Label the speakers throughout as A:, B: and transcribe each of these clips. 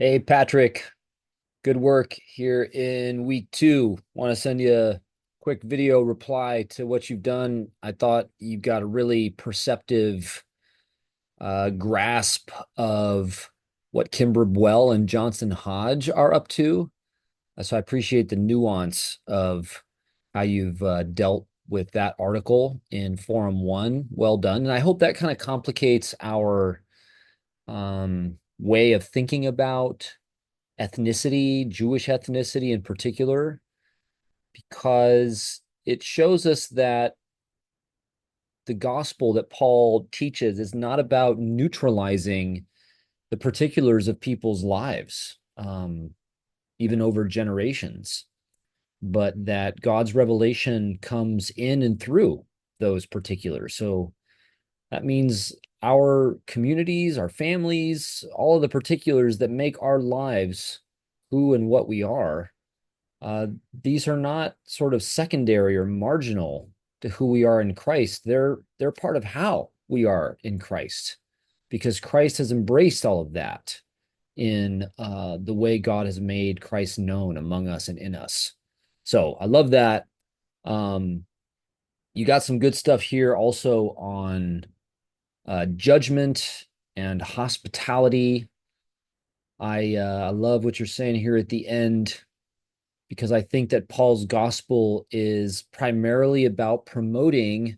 A: Hey, Patrick, good work here in week two. Want to send you a quick video reply to what you've done. I thought you got a really perceptive grasp of what Kimber Well and Johnson Hodge are up to. So I appreciate the nuance of how you've dealt with that article in Forum One. Well done. And I hope that kind of complicates our way of thinking about ethnicity, Jewish ethnicity in particular, because it shows us that the gospel that Paul teaches is not about neutralizing the particulars of people's lives, even over generations, but that God's revelation comes in and through those particulars. So that means our communities, our families, all of the particulars that make our lives who and what we are. These are not sort of secondary or marginal to who we are in Christ. They're part of how we are in Christ, because Christ has embraced all of that in the way God has made Christ known among us and in us. So I love that. Um, you got some good stuff here also on judgment and hospitality. I love what you're saying here at the end, because I think that Paul's gospel is primarily about promoting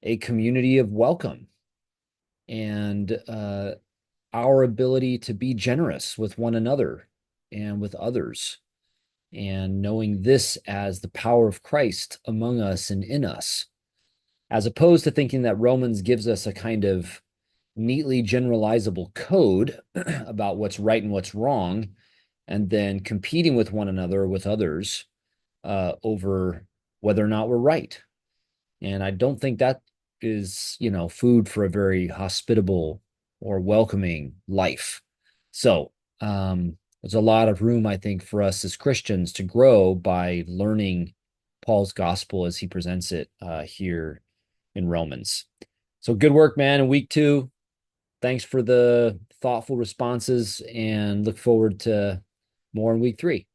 A: a community of welcome and our ability to be generous with one another and with others, and knowing this as the power of Christ among us and in us, as opposed to thinking that Romans gives us a kind of neatly generalizable code about what's right and what's wrong, and then competing with one another, with others, over whether or not we're right. And I don't think that is, food for a very hospitable or welcoming life. So, there's a lot of room, I think, for us as Christians to grow by learning Paul's gospel as he presents it here in Romans. So, good work, man, in week two. Thanks for the thoughtful responses and look forward to more in week three.